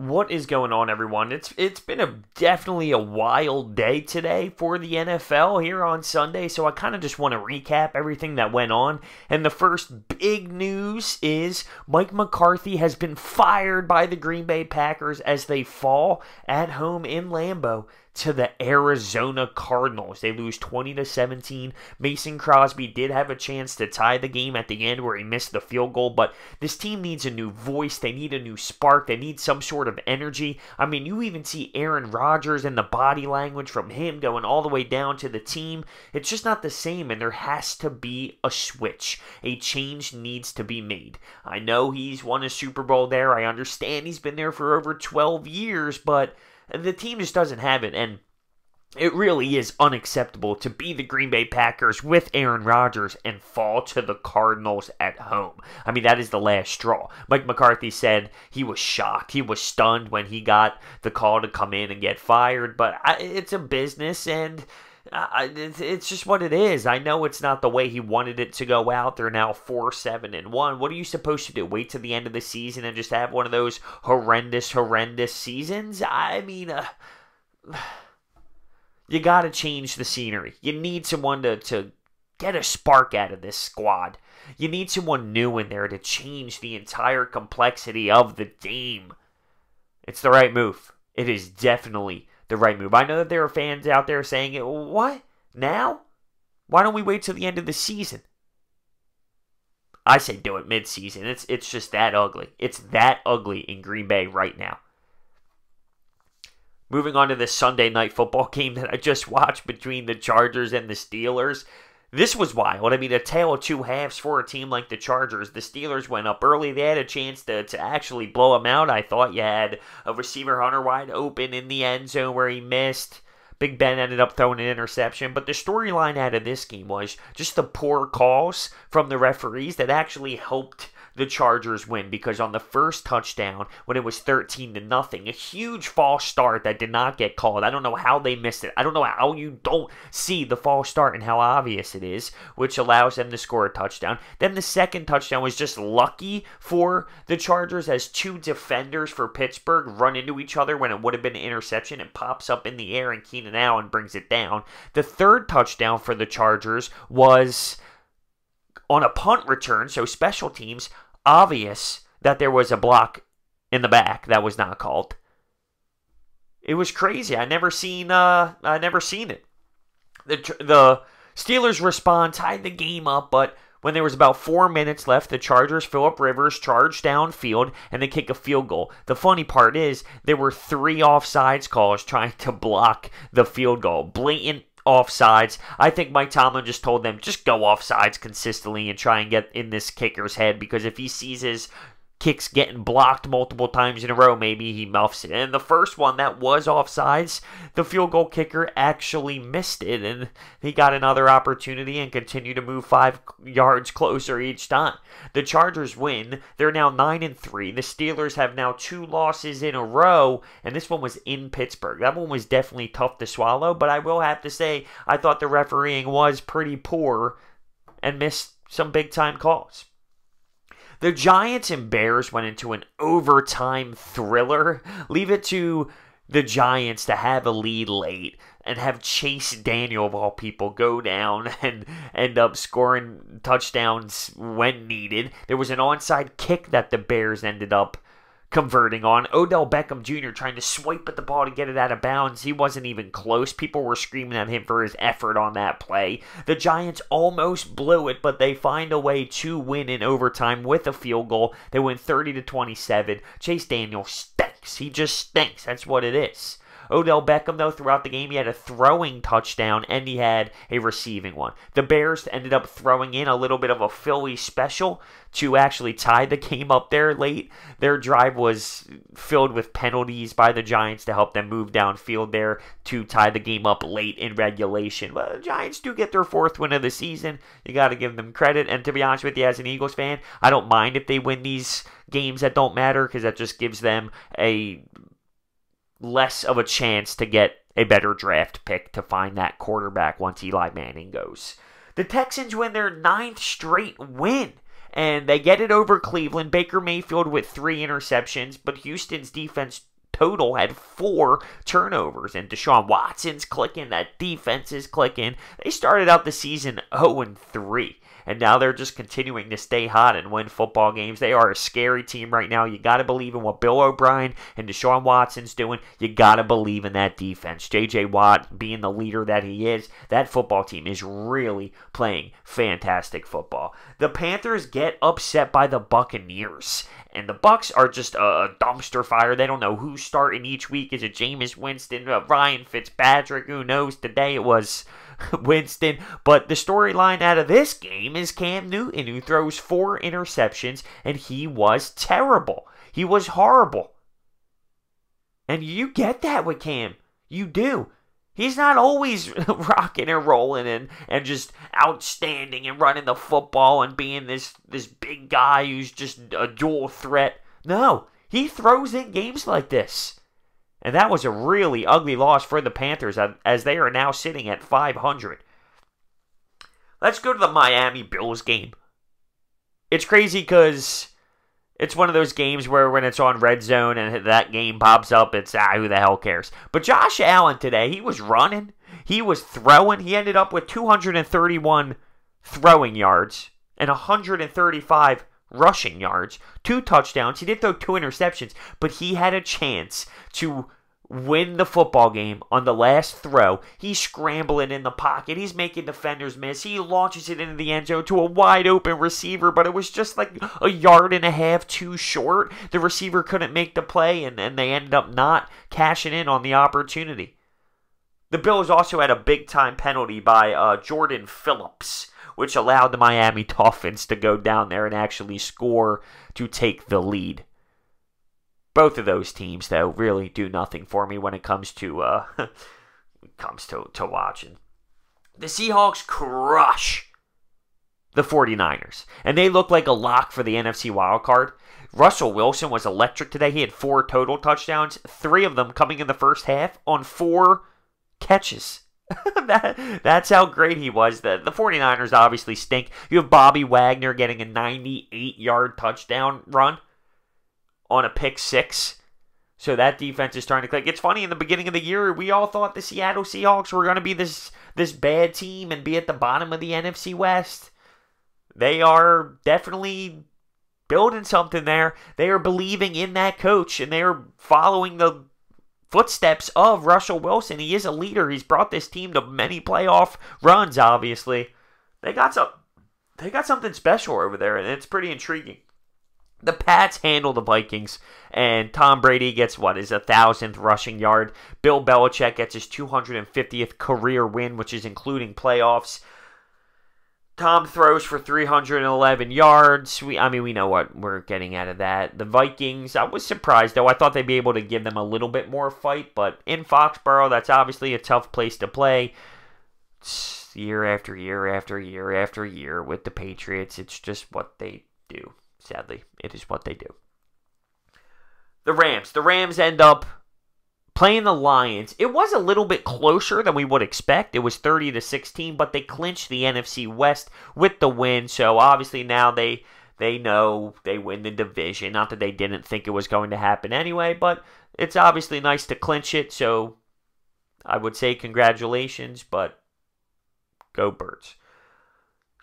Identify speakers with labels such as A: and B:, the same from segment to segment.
A: What is going on, everyone? It's been definitely a wild day today for the NFL here on Sunday, so I kind of just want to recap everything that went on. And the first big news is Mike McCarthy has been fired by the Green Bay Packers as they fall at home in Lambeau to the Arizona Cardinals. They lose 20-17. Mason Crosby did have a chance to tie the game at the end where he missed the field goal, but this team needs a new voice. They need a new spark. They need some sort of energy. I mean, you even see Aaron Rodgers and the body language from him going all the way down to the team. It's just not the same, and there has to be a switch. A change needs to be made. I know he's won a Super Bowl there. I understand he's been there for over 12 years, but the team just doesn't have it, and it really is unacceptable to be the Green Bay Packers with Aaron Rodgers and fall to the Cardinals at home. I mean, that is the last straw. Mike McCarthy said he was shocked. He was stunned when he got the call to come in and get fired, but it's a business, and it's just what it is. I know it's not the way he wanted it to go out. They're now 4-7-1. What are you supposed to do? Wait till the end of the season and just have one of those horrendous seasons? I mean, you got to change the scenery. You need someone to get a spark out of this squad. You need someone new in there to change the entire complexity of the game. It's the right move. It is definitely the right move. I know that there are fans out there saying, what? Now? Why don't we wait till the end of the season? I say do it mid-season. It's just that ugly. It's that ugly in Green Bay right now. Moving on to this Sunday night football game that I just watched between the Chargers and the Steelers. This was wild. I mean, a tale of two halves for a team like the Chargers. The Steelers went up early. They had a chance to actually blow them out. I thought you had a receiver Hunter wide open in the end zone where he missed. Big Ben ended up throwing an interception. But the storyline out of this game was just the poor calls from the referees that actually helped the Chargers win, because on the first touchdown, when it was 13-0, a huge false start that did not get called. I don't know how they missed it. I don't know how you don't see the false start and how obvious it is, which allows them to score a touchdown. Then the second touchdown was just lucky for the Chargers as two defenders for Pittsburgh run into each other when it would have been an interception. It pops up in the air and Keenan Allen brings it down. The third touchdown for the Chargers was on a punt return, so special teams, obvious that there was a block in the back that was not called. It was crazy. I never seen it. The Steelers respond, tied the game up, but when there was about 4 minutes left, the Chargers, Phillip Rivers, charged downfield, and they kick a field goal. The funny part is, there were 3 offsides calls trying to block the field goal. Blatant offsides. I think Mike Tomlin just told them, just go offsides consistently and try and get in this kicker's head, because if he sees his kicks getting blocked multiple times in a row, maybe he muffs it. And the first one that was offsides, the field goal kicker actually missed it, and he got another opportunity and continued to move 5 yards closer each time. The Chargers win. They're now 9-3. The Steelers have now 2 losses in a row, and this one was in Pittsburgh. That one was definitely tough to swallow, but I will have to say, I thought the refereeing was pretty poor and missed some big-time calls. The Giants and Bears went into an overtime thriller. Leave it to the Giants to have a lead late and have Chase Daniel, of all people, go down and end up scoring touchdowns when needed. There was an onside kick that the Bears ended up converting on. Odell Beckham Jr. trying to swipe at the ball to get it out of bounds. He wasn't even close. People were screaming at him for his effort on that play. The Giants almost blew it, but they find a way to win in overtime with a field goal. They win 30-27. Chase Daniel stinks. He just stinks. That's what it is. Odell Beckham, though, throughout the game, he had a throwing touchdown and he had a receiving one. The Bears ended up throwing in a little bit of a Philly special to actually tie the game up there late. Their drive was filled with penalties by the Giants to help them move downfield there to tie the game up late in regulation. But the Giants do get their 4th win of the season. You got to give them credit. And to be honest with you, as an Eagles fan, I don't mind if they win these games that don't matter, because that just gives them a less of a chance to get a better draft pick to find that quarterback once Eli Manning goes. The Texans win their 9th straight win, and they get it over Cleveland. Baker Mayfield with 3 interceptions, but Houston's defense total had 4 turnovers. And Deshaun Watson's clicking. That defense is clicking. They started out the season 0-3. And now they're just continuing to stay hot and win football games. They are a scary team right now. You got to believe in what Bill O'Brien and Deshaun Watson's doing. You got to believe in that defense. J.J. Watt being the leader that he is, that football team is really playing fantastic football. The Panthers get upset by the Buccaneers. And the Bucs are just a dumpster fire. They don't know who's starting each week. Is it Jameis Winston, Ryan Fitzpatrick? Who knows? Today it was Winston. But the storyline out of this game is Cam Newton, who throws 4 interceptions, and he was terrible. He was horrible. And you get that with Cam. You do. He's not always rocking and rolling and just outstanding and running the football and being this big guy who's just a dual threat. No, he throws in games like this. And that was a really ugly loss for the Panthers as they are now sitting at 500. Let's go to the Miami Bills game. It's crazy because it's one of those games where when it's on Red Zone and that game pops up, it's, who the hell cares? But Josh Allen today, he was running. He was throwing. He ended up with 231 throwing yards and 135 rushing yards. 2 touchdowns. He did throw 2 interceptions, but he had a chance to win the football game on the last throw. He's scrambling in the pocket. He's making defenders miss. He launches it into the end zone to a wide open receiver, but it was just like a yard and a half too short. The receiver couldn't make the play, and they ended up not cashing in on the opportunity. The Bills also had a big-time penalty by Jordan Phillips, which allowed the Miami Dolphins to go down there and actually score to take the lead. Both of those teams, though, really do nothing for me when it comes to watching. The Seahawks crush the 49ers, and they look like a lock for the NFC wildcard. Russell Wilson was electric today. He had 4 total touchdowns, 3 of them coming in the first half on 4 catches. That's how great he was. The 49ers obviously stink. You have Bobby Wagner getting a 98-yard touchdown run on a pick 6. So that defense is starting to click. It's funny, in the beginning of the year, we all thought the Seattle Seahawks were going to be this bad team and be at the bottom of the NFC West. They are definitely building something there. They are believing in that coach, and they are following the footsteps of Russell Wilson. He is a leader. He's brought this team to many playoff runs, obviously. They got something special over there, and it's pretty intriguing. The Pats handle the Vikings, and Tom Brady gets, his 1,000th rushing yard. Bill Belichick gets his 250th career win, which is including playoffs. Tom throws for 311 yards. We know what we're getting out of that. The Vikings, I was surprised, though. I thought they'd be able to give them a little bit more fight, but in Foxborough, that's obviously a tough place to play. It's year after year after year after year with the Patriots. It's just what they do. Sadly, it is what they do. The Rams end up playing the Lions. It was a little bit closer than we would expect. It was 30-16, but they clinched the NFC West with the win. So obviously now they know they win the division. Not that they didn't think it was going to happen anyway, but it's obviously nice to clinch it. So I would say congratulations, but go Birds.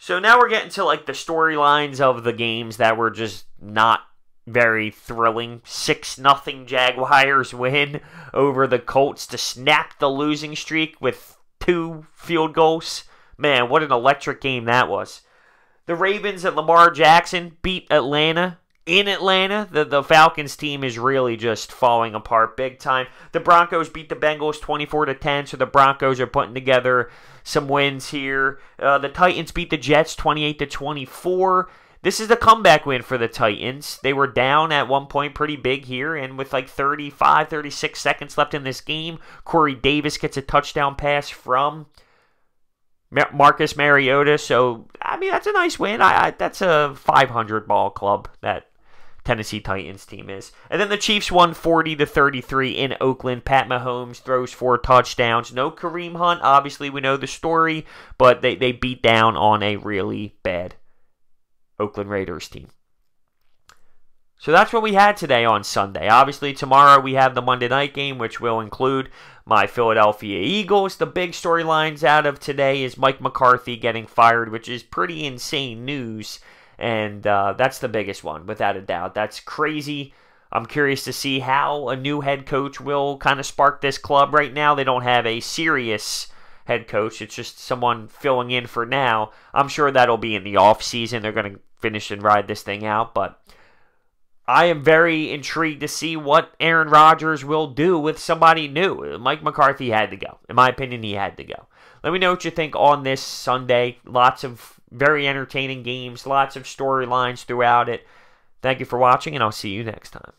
A: So now we're getting to the storylines of the games that were just not very thrilling. 6-0 Jaguars win over the Colts to snap the losing streak with 2 field goals. Man, what an electric game that was. The Ravens and Lamar Jackson beat Atlanta. In Atlanta, the Falcons team is really just falling apart big time. The Broncos beat the Bengals 24-10, so the Broncos are putting together some wins here. The Titans beat the Jets 28-24. This is the comeback win for the Titans. They were down at one point pretty big here, and with 36 seconds left in this game, Corey Davis gets a touchdown pass from Marcus Mariota. So, that's a nice win. That's a 500 ball club, that Tennessee Titans team is. And then the Chiefs won 40-33 in Oakland. Pat Mahomes throws 4 touchdowns. No Kareem Hunt. Obviously, we know the story, but they beat down on a really bad Oakland Raiders team. So that's what we had today on Sunday. Obviously, tomorrow we have the Monday night game, which will include my Philadelphia Eagles. The big storylines out of today is Mike McCarthy getting fired, which is pretty insane news. And that's the biggest one, without a doubt. That's crazy. I'm curious to see how a new head coach will kind of spark this club. Right now, they don't have a serious head coach. It's just someone filling in for now. I'm sure that'll be in the offseason. They're going to finish and ride this thing out. But I am very intrigued to see what Aaron Rodgers will do with somebody new. Mike McCarthy had to go. In my opinion, he had to go. Let me know what you think on this Sunday. Lots of very entertaining games, lots of storylines throughout it. Thank you for watching, and I'll see you next time.